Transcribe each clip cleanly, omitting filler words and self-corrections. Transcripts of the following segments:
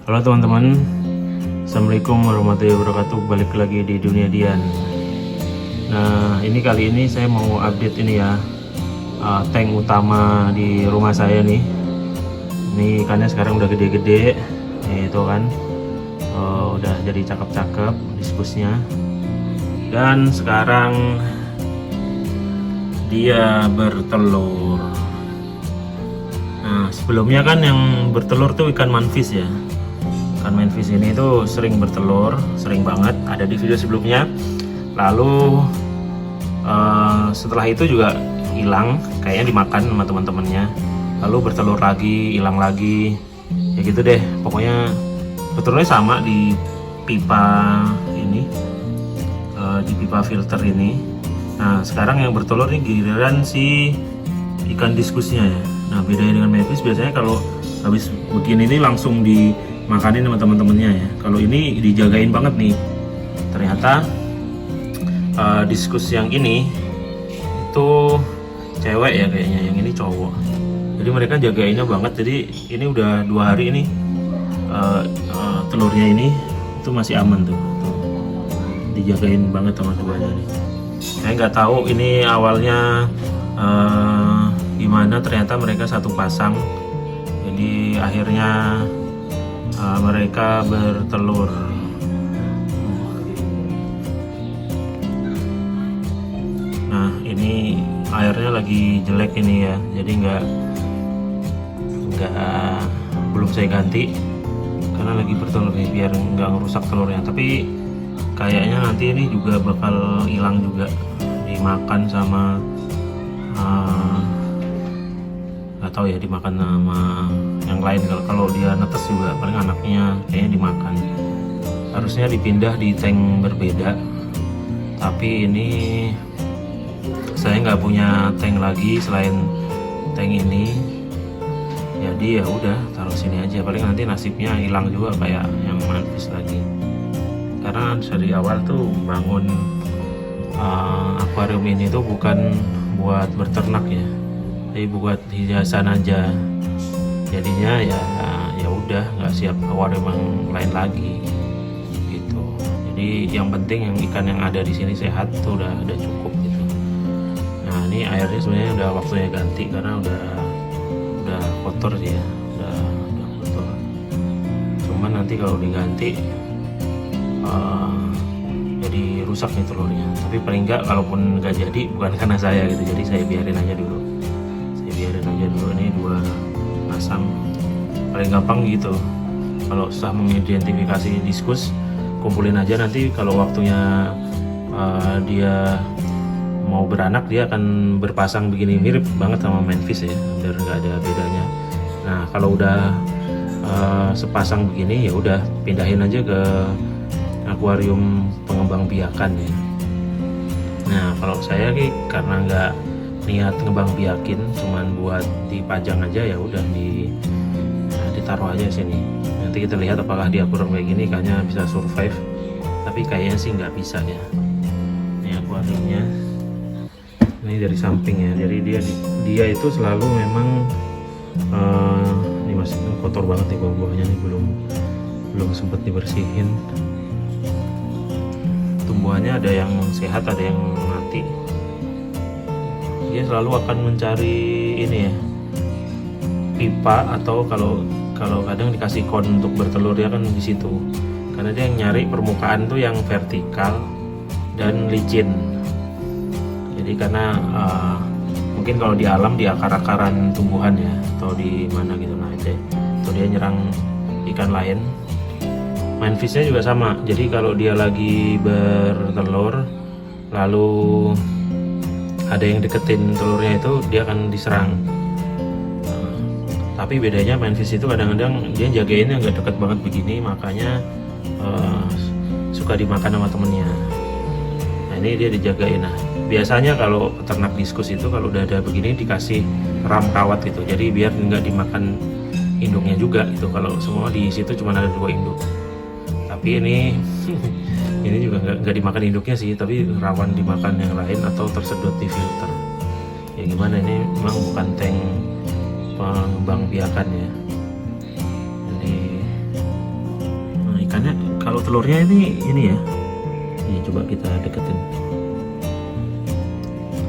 Halo teman-teman, Assalamualaikum warahmatullahi wabarakatuh. Balik lagi di Dunia Dian. Nah, kali ini saya mau update ini ya, tank utama di rumah saya nih. Ini ikannya sekarang udah gede-gede, itu kan, udah jadi cakep-cakep diskusnya. Dan sekarang dia bertelur. Nah, sebelumnya kan yang bertelur tuh ikan manfish ya. Ikan manfish ini tuh sering bertelur, sering banget, ada di video sebelumnya. Lalu setelah itu juga hilang, kayaknya dimakan sama teman-temannya. Lalu bertelur lagi, hilang lagi, ya gitu deh. Pokoknya bertelurnya sama di pipa ini, di pipa filter ini. Nah, sekarang yang bertelur ini giliran si ikan diskusnya ya. Nah, bedanya dengan manfish, biasanya kalau habis begini ini langsung dimakanin sama teman-temannya ya. Kalau ini dijagain banget nih. Ternyata diskus yang ini itu cewek ya kayaknya, yang ini cowok. Jadi mereka jagainnya banget. Jadi ini udah 2 hari ini telurnya ini itu masih aman tuh. Dijagain banget sama duanya nih. Saya nggak tahu ini awalnya gimana, ternyata mereka satu pasang. Jadi akhirnya mereka bertelur. Nah, ini airnya lagi jelek ini ya, jadi belum saya ganti karena lagi bertelur nih, biar nggak ngerusak telurnya. Tapi kayaknya nanti ini juga bakal hilang juga, dimakan sama nggak tahu ya, dimakan sama yang lain. Kalau dia netes juga paling anaknya kayaknya dimakan. Harusnya dipindah di tank berbeda, tapi ini saya nggak punya tank lagi selain tank ini. Jadi ya udah taruh sini aja, paling nanti nasibnya hilang juga kayak yang manfish lagi. Karena dari awal tuh bangun akuarium ini tuh bukan buat berternak ya, tapi buat hiasan aja. Jadinya ya udah nggak siap akuarium yang lain lagi gitu. Jadi yang penting yang ikan yang ada di sini sehat tuh udah cukup gitu. Nah, ini airnya sebenarnya udah waktunya ganti karena udah kotor sih ya, udah kotor. Cuman nanti kalau diganti jadi rusak nih telurnya. Tapi paling enggak, kalaupun nggak jadi bukan karena saya gitu, jadi saya biarin aja dulu. Ini 2 pasang, paling gampang gitu. Kalau susah mengidentifikasi diskus, kumpulin aja, nanti kalau waktunya dia mau beranak dia akan berpasang begini, mirip banget sama manfish ya, biar nggak ada bedanya. Nah, kalau udah sepasang begini ya udah pindahin aja ke akuarium pengembang biakan ya. Nah, kalau saya karena nggak niat ngembang biakin, cuman buat dipajang aja, ya udah ditaruh aja sini. Nanti kita lihat apakah di akuarium kayak gini kayaknya bisa survive, tapi kayaknya sih nggak bisa ya. Ini akuariumnya. Ini dari samping ya, jadi dia itu selalu memang ini masih kotor banget nih, bawah-bawahnya nih belum sempat dibersihin. Tumbuhannya ada yang sehat, ada yang mati. Dia selalu akan mencari ini ya, pipa, atau kalau kadang dikasih kon untuk bertelur dia kan di situ, karena dia yang nyari permukaan tuh yang vertikal dan licin. Jadi karena mungkin kalau di alam di akar-akaran tumbuhan ya, atau di mana gitu, nah itu dia nyerang ikan lain. Manfishnya juga sama, jadi kalau dia lagi bertelur lalu ada yang deketin telurnya itu, dia akan diserang. Tapi bedanya manfish itu kadang-kadang dia jagainnya nggak deket banget begini, makanya suka dimakan sama temennya. Nah, ini dia dijagain. Nah, biasanya kalau peternak diskus itu kalau udah ada begini dikasih ram kawat gitu, jadi biar nggak dimakan induknya juga gitu. Kalau semua di situ cuma ada 2 induk, tapi ini juga nggak dimakan induknya sih, tapi rawan dimakan yang lain atau tersedot di filter. Ya gimana, ini memang bukan tank pengembang biakan ya. Jadi Karena kalau telurnya ini ya, ini coba kita deketin,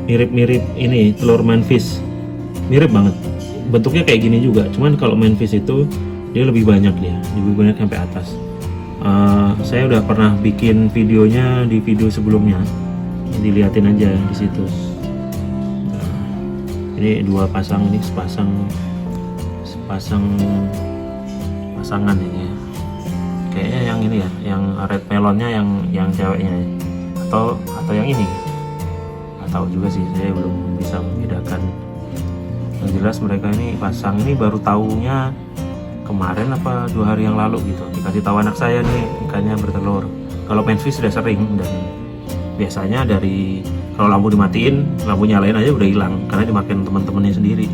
mirip-mirip ini telur manfish, mirip banget bentuknya kayak gini juga, cuman kalau manfish itu dia lebih banyak sampai atas. Saya udah pernah bikin videonya di video sebelumnya, dilihatin aja di situ. Ini dua pasang, ini pasangan ini ya. Kayaknya yang ini ya, yang red melonnya yang ceweknya ya. Atau yang ini. Nggak tahu juga sih, saya belum bisa membedakan. Yang jelas mereka ini pasang ini baru tahunya kemarin apa 2 hari yang lalu gitu. Dikasih tahu anak saya nih ikannya bertelur. Kalau manfish sudah sering, dan biasanya dari kalau lampu dimatiin, lampu nyalain aja udah hilang karena dimakan teman-temannya sendiri.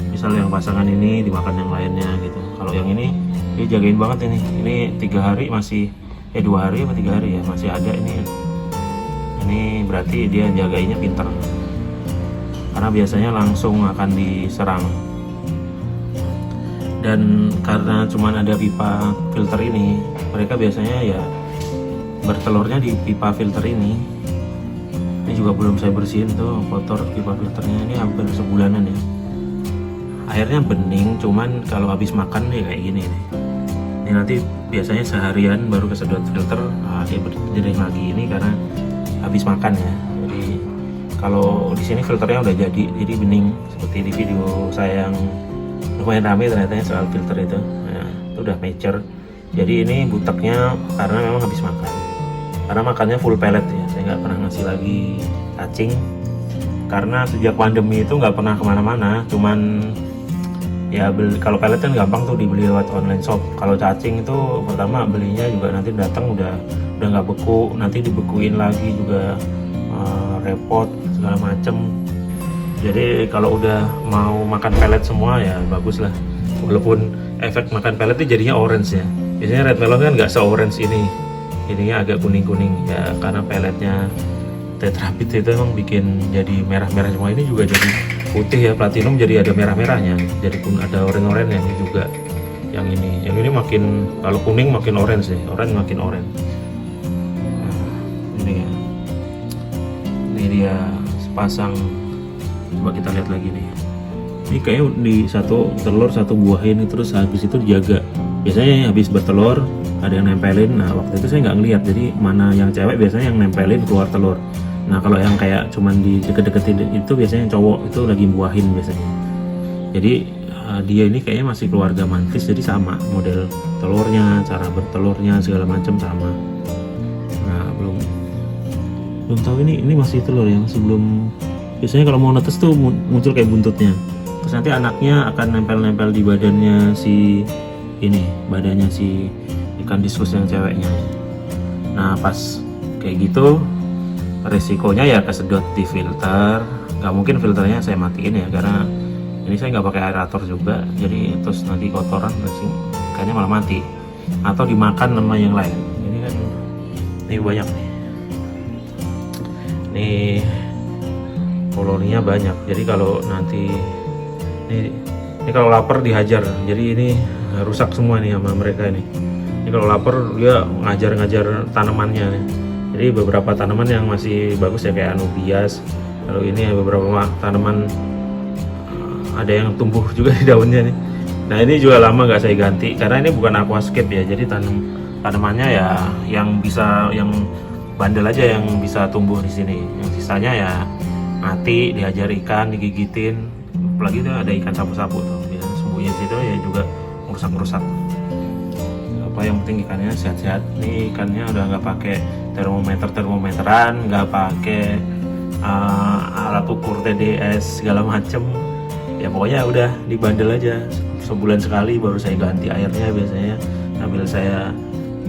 Misal yang pasangan ini dimakan yang lainnya gitu. Kalau yang ini dia jagain banget ini. Ini 3 hari masih 2 hari apa 3 hari ya masih ada ini. Ini berarti dia jagainnya pintar. Karena biasanya langsung akan diserang. Dan karena cuma ada pipa filter ini, mereka biasanya ya bertelurnya di pipa filter ini. Ini juga belum saya bersihin tuh, kotor pipa filternya, ini hampir sebulanan ya. Airnya bening, cuman kalau habis makan nih kayak gini nih. Ini nanti biasanya seharian baru kesedot filter, dia berdering lagi ini karena habis makan ya. Jadi kalau di sini filternya udah jadi bening seperti di video saya yang lumayan rame ternyata soal filter itu. Nah, itu udah mature. Jadi ini buteknya karena memang habis makan. Karena makannya full pellet ya. Saya nggak pernah ngasih lagi cacing. Karena sejak pandemi itu nggak pernah kemana-mana. Cuman ya kalau pellet kan gampang tuh dibeli lewat online shop. Kalau cacing itu pertama belinya juga nanti datang udah nggak beku. Nanti dibekuin lagi juga repot segala macem. Jadi kalau udah mau makan pellet semua ya bagus lah. Walaupun efek makan pellet itu jadinya orange ya. Biasanya red melon kan nggak se-orange ini. Ininya agak kuning-kuning ya karena pelletnya tetrapid itu emang bikin jadi merah-merah semua. Ini juga jadi putih ya, platinum jadi ada merah-merahnya. Jadi pun ada orange-orange ini juga. Yang ini makin, kalau kuning makin orange ya, orange makin orange. Nah, ini ya. Ini dia sepasang. Coba kita lihat lagi nih. Ini kayaknya di satu telur satu buah ini, terus habis itu dijaga. Biasanya habis bertelur ada yang nempelin. Nah waktu itu saya nggak ngeliat, jadi mana yang cewek biasanya yang nempelin keluar telur. Nah kalau yang kayak cuman di deket-deketin itu biasanya yang cowok itu lagi buahin biasanya. Jadi dia ini kayaknya masih keluarga mantis, jadi sama model telurnya, cara bertelurnya segala macam sama. Nah belum tahu ini masih telur ya, masih belum. Biasanya kalau mau netes tuh muncul kayak buntutnya. Terus nanti anaknya akan nempel-nempel di badannya si ikan diskus yang ceweknya. Nah pas kayak gitu resikonya ya kesedot di filter. Nggak mungkin filternya saya matiin ya, karena ini saya nggak pakai aerator juga. Jadi terus nanti kotoran ikannya malah mati atau dimakan sama yang lain. Ini kan ini banyak nih. Nih koloninya banyak, jadi kalau nanti ini kalau lapar dihajar, jadi ini rusak semua nih sama mereka ini. Ini kalau lapar dia ngajar tanamannya nih. Jadi beberapa tanaman yang masih bagus ya kayak anubias. Lalu ini beberapa tanaman ada yang tumbuh juga di daunnya nih. Nah ini juga lama nggak saya ganti karena ini bukan aquascape ya, jadi tanamannya ya yang bandel aja yang bisa tumbuh di sini. Yang sisanya ya mati, dihajar ikan, digigitin. Apalagi itu ada ikan sapu-sapu tuh, biasanya sembunyi di situ ya juga merusak-merusak. Apa yang penting ikannya sehat-sehat. Nih ikannya udah nggak pakai termometeran, nggak pakai alat ukur TDS segala macem. Ya pokoknya udah dibandel aja. Sebulan sekali baru saya ganti airnya biasanya, sambil saya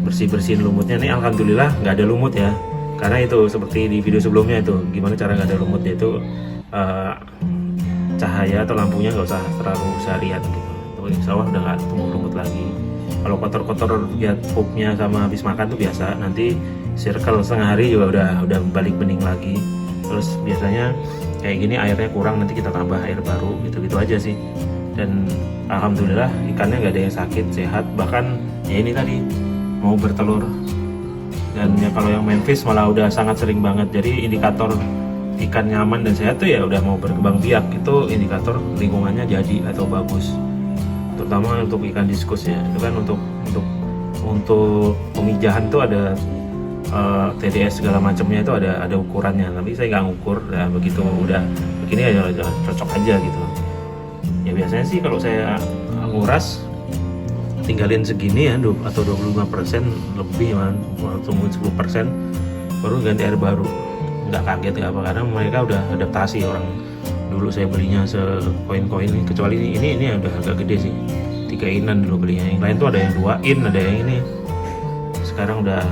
bersih-bersihin lumutnya. Nih alhamdulillah nggak ada lumut ya. Karena itu seperti di video sebelumnya itu, gimana cara nggak ada lumutnya itu cahaya atau lampunya nggak usah terlalu seharian gitu. Insya Allah udah nggak tumbuh lumut lagi. Kalau kotor-kotor lihat pupnya sama habis makan tuh biasa. Nanti circle setengah hari juga udah balik bening lagi. Terus biasanya kayak gini airnya kurang, nanti kita tambah air baru gitu-gitu aja sih. Dan alhamdulillah ikannya nggak ada yang sakit, sehat. Bahkan ya ini tadi mau bertelur. Dan ya kalau yang main fish malah udah sangat sering banget. Jadi indikator ikan nyaman dan sehat tuh ya udah mau berkembang biak, itu indikator lingkungannya jadi atau bagus. Terutama untuk ikan diskus ya, itu kan untuk pemijahan tuh ada TDS segala macamnya, itu ada ukurannya, tapi saya nggak ngukur. Ya begitu udah begini aja cocok aja gitu. Ya biasanya sih kalau saya nguras tinggalin segini ya, atau 25% lebih man, tunggu 10% baru ganti air baru. Nggak kaget nggak apa, karena mereka udah adaptasi. Orang dulu saya belinya sekoin-koin, kecuali ini udah agak gede sih, 3 inan dulu belinya. Yang lain tuh ada yang 2 in, ada yang ini. Sekarang udah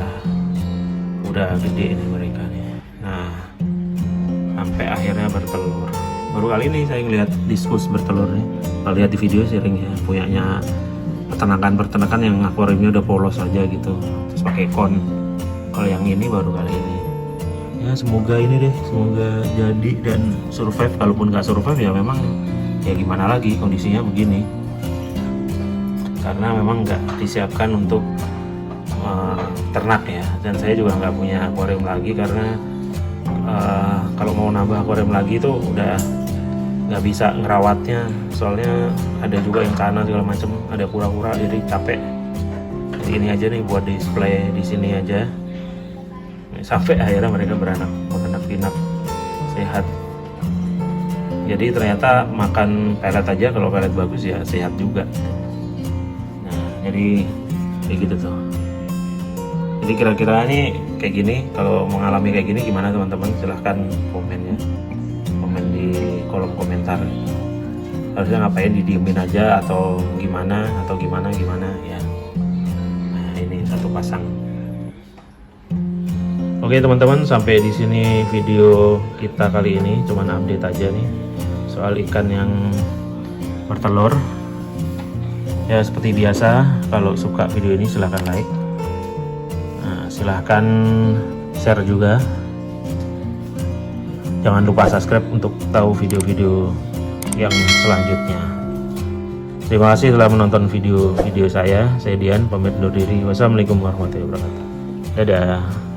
gede ini mereka nih. Nah, sampai akhirnya bertelur. Baru kali ini saya ngeliat diskus bertelur nih. Kalau lihat di video sering ya, punyanya peternakan yang akuariumnya udah polos aja gitu, terus pakai kon. Kalau yang ini baru kali ini. Ya semoga ini deh, semoga jadi dan survive. Kalaupun nggak survive ya memang ya gimana lagi, kondisinya begini. Karena memang nggak disiapkan untuk ternak ya, dan saya juga nggak punya akuarium lagi, karena kalau mau nambah akuarium lagi itu udah nggak bisa ngerawatnya, soalnya ada juga yang kana segala macam, ada kura-kura, jadi capek. Jadi ini aja nih buat display di sini aja, sampai akhirnya mereka beranak pinak sehat. Jadi ternyata makan pelet aja, kalau pelet bagus ya sehat juga. Nah jadi kayak gitu tuh. Jadi kira-kira nih kayak gini, kalau mengalami kayak gini gimana teman-teman, silahkan komen di kolom komentar. Harusnya ngapain, didiemin aja atau gimana ya. Nah ini satu pasang. Oke teman-teman, sampai di sini video kita kali ini, cuman update aja nih soal ikan yang bertelur. Ya seperti biasa, kalau suka video ini silahkan like. Silahkan share juga. Jangan lupa subscribe untuk tahu video-video yang selanjutnya. Terima kasih telah menonton video saya. Saya Dian, pamit undur diri. Wassalamualaikum warahmatullahi wabarakatuh. Dadah.